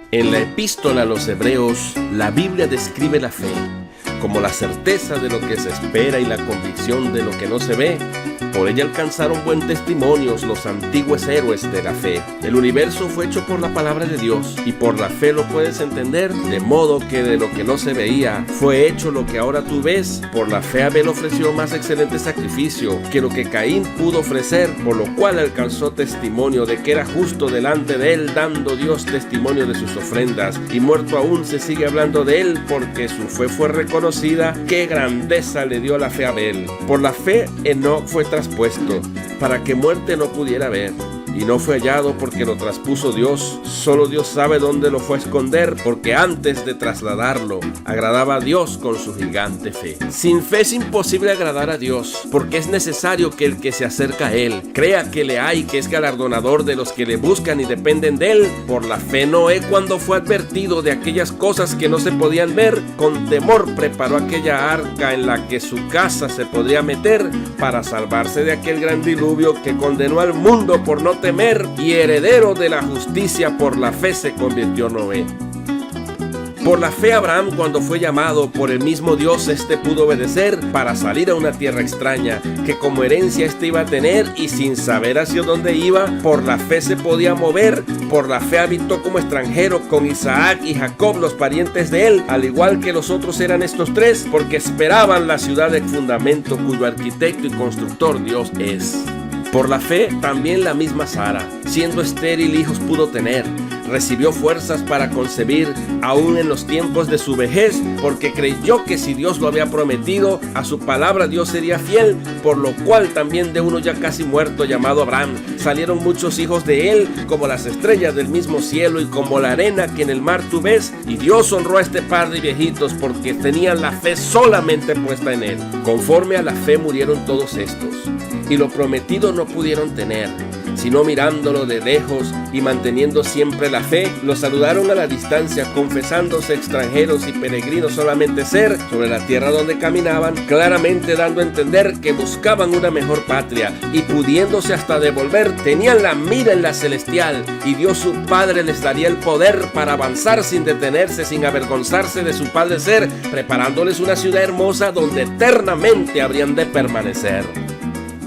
En la epístola a los Hebreos, la Biblia describe la fe como la certeza de lo que se espera y la convicción de lo que no se ve. Por ella alcanzaron buen testimonio los antiguos héroes de la fe. El universo fue hecho por la palabra de Dios y por la fe lo puedes entender, de modo que de lo que no se veía fue hecho lo que ahora tú ves. Por la fe Abel ofreció más excelente sacrificio que lo que Caín pudo ofrecer, por lo cual alcanzó testimonio de que era justo delante de él, dando Dios testimonio de sus ofrendas, y muerto aún se sigue hablando de él, porque su fe fue reconocida. Qué grandeza le dio la fe a Abel. Por la fe Enoc fue traspuesto para que muerte no pudiera ver, y no fue hallado porque lo traspuso Dios. Solo Dios sabe dónde lo fue a esconder, porque antes de trasladarlo agradaba a Dios con su gigante fe. Sin fe es imposible agradar a Dios, porque es necesario que el que se acerca a Él crea que le hay, que es galardonador de los que le buscan y dependen de Él. Por la fe Noé, cuando fue advertido de aquellas cosas que no se podían ver, con temor preparó aquella arca en la que su casa se podría meter, para salvarse de aquel gran diluvio que condenó al mundo por no temer, y heredero de la justicia por la fe se convirtió Noé. Por la fe Abraham, cuando fue llamado por el mismo Dios, pudo obedecer para salir a una tierra extraña que como herencia iba a tener, y sin saber hacia dónde iba, por la fe se podía mover. Por la fe habitó como extranjero con Isaac y Jacob, los parientes de él, al igual que los otros eran estos tres, porque esperaban la ciudad de fundamento, cuyo arquitecto y constructor Dios es. Por la fe también la misma Sara, siendo estéril, hijos pudo tener. Recibió fuerzas para concebir aún en los tiempos de su vejez, porque creyó que si Dios lo había prometido, a su palabra Dios sería fiel, por lo cual también de uno ya casi muerto llamado Abraham salieron muchos hijos de él, como las estrellas del mismo cielo y como la arena que en el mar tú ves. Y Dios honró a este par de viejitos porque tenían la fe solamente puesta en él. Conforme a la fe murieron todos estos, y lo prometido no pudieron tener, sino mirándolo de lejos y manteniendo siempre la fe, lo saludaron a la distancia, confesándose extranjeros y peregrinos solamente ser sobre la tierra donde caminaban, claramente dando a entender que buscaban una mejor patria, y pudiéndose hasta devolver, tenían la mira en la celestial, y Dios su Padre les daría el poder para avanzar sin detenerse, sin avergonzarse de su Padre ser, preparándoles una ciudad hermosa donde eternamente habrían de permanecer.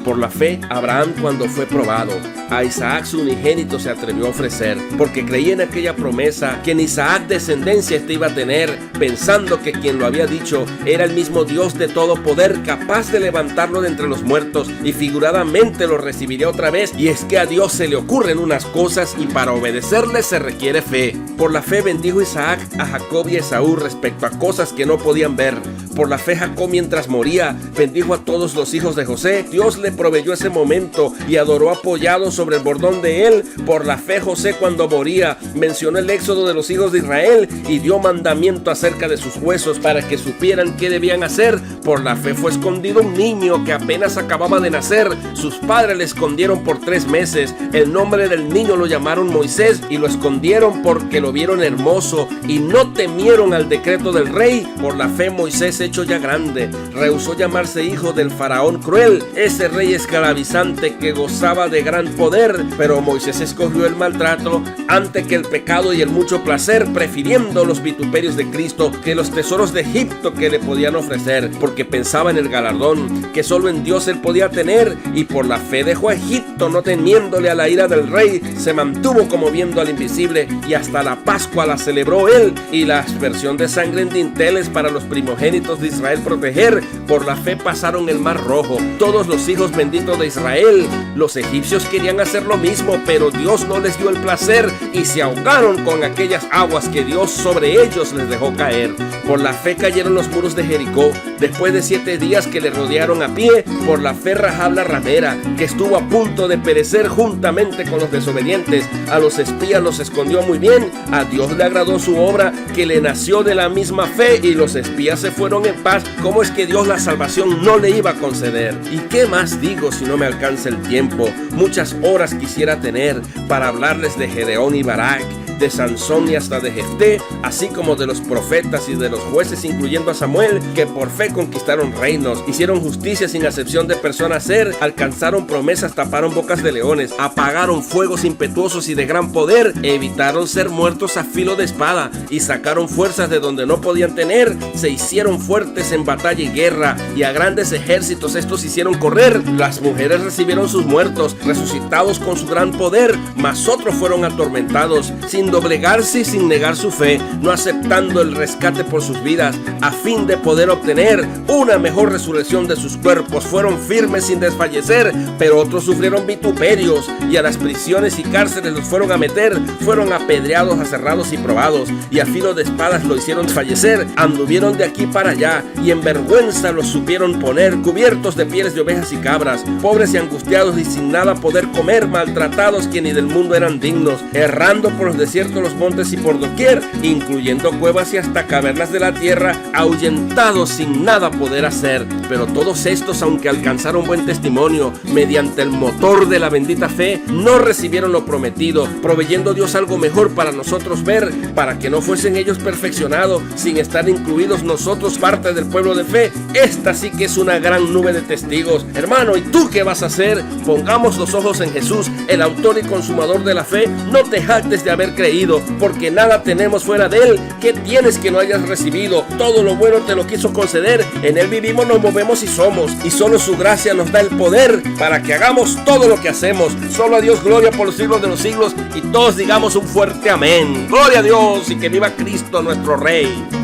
Por la fe, Abraham, cuando fue probado, a Isaac su unigénito se atrevió a ofrecer, porque creía en aquella promesa que en Isaac descendencia iba a tener, pensando que quien lo había dicho era el mismo Dios de todo poder, capaz de levantarlo de entre los muertos, y figuradamente lo recibiría otra vez. Y es que a Dios se le ocurren unas cosas, y para obedecerle se requiere fe. Por la fe bendijo Isaac a Jacob y Esaú respecto a cosas que no podían ver. Por la fe Jacob, mientras moría, bendijo a todos los hijos de José. Dios le proveyó ese momento y adoró apoyado sobre el bordón de él. Por la fe José, cuando moría, mencionó el éxodo de los hijos de Israel y dio mandamiento acerca de sus huesos para que supieran qué debían hacer. Por la fe fue escondido un niño que apenas acababa de nacer. Sus padres le escondieron por 3 meses. El nombre del niño lo llamaron Moisés, y lo escondieron porque lo vieron hermoso y no temieron al decreto del rey. Por la fe Moisés, hecho ya grande, rehusó llamarse hijo del faraón cruel, ese rey esclavizante que gozaba de gran poder, pero Moisés escogió el maltrato antes que el pecado y el mucho placer, prefiriendo los vituperios de Cristo que los tesoros de Egipto que le podían ofrecer, porque pensaba en el galardón que solo en Dios él podía tener. Y por la fe dejó a Egipto, no temiéndole a la ira del rey, se mantuvo como viendo al invisible, y hasta la Pascua la celebró él, y la aspersión de sangre en dinteles para los primogénitos de Israel proteger. Por la fe pasaron el mar rojo todos los hijos benditos de Israel. Los egipcios querían hacer lo mismo, pero Dios no les dio el placer, y se ahogaron con aquellas aguas que Dios sobre ellos les dejó caer. Por la fe cayeron los muros de Jericó después de 7 días que le rodearon a pie. Por la fe Rahab la ramera, que estuvo a punto de perecer juntamente con los desobedientes, a los espías los escondió muy bien. A Dios le agradó su obra, que le nació de la misma fe, y los espías se fueron en paz. ¿Cómo es que Dios la salvación no le iba a conceder? ¿Y qué más digo si no me alcanza el tiempo? Muchas horas quisiera tener para hablarles de Gedeón y Barak, de Sansón y hasta de Jefté, así como de los profetas y de los jueces, incluyendo a Samuel, que por fe conquistaron reinos, hicieron justicia sin acepción de persona ser, alcanzaron promesas, taparon bocas de leones, apagaron fuegos impetuosos y de gran poder, evitaron ser muertos a filo de espada y sacaron fuerzas de donde no podían tener, se hicieron fuertes en batalla y guerra, y a grandes ejércitos estos hicieron correr. Las mujeres recibieron sus muertos, resucitados con su gran poder, mas otros fueron atormentados, sin doblegarse y sin negar su fe, no aceptando el rescate por sus vidas, a fin de poder obtener una mejor resurrección de sus cuerpos. Fueron firmes sin desfallecer, pero otros sufrieron vituperios, y a las prisiones y cárceles los fueron a meter, fueron apedreados, aserrados y probados, y a filo de espadas lo hicieron fallecer, anduvieron de aquí para allá, y en vergüenza los supieron poner, cubiertos de pieles de ovejas y cabras, pobres y angustiados y sin nada poder comer, maltratados que ni del mundo eran dignos, errando por los desiertos, los montes y por doquier, incluyendo cuevas y hasta cavernas de la tierra, ahuyentados sin nada poder hacer. Pero todos estos, aunque alcanzaron buen testimonio mediante el motor de la bendita fe, no recibieron lo prometido, proveyendo Dios algo mejor para nosotros ver, para que no fuesen ellos perfeccionados, sin estar incluidos nosotros parte del pueblo de fe. Esta sí que es una gran nube de testigos. Hermano, ¿y tú qué vas a hacer? Pongamos los ojos en Jesús, el autor y consumador de la fe. No te jactes de haber creído, porque nada tenemos fuera de Él. ¿Qué tienes que no hayas recibido? Todo lo bueno te lo quiso conceder. En Él vivimos, nos movemos y somos, y solo su gracia nos da el poder para que hagamos todo lo que hacemos. Solo a Dios gloria por los siglos de los siglos, y todos digamos un fuerte amén. Gloria a Dios, y que viva Cristo nuestro Rey.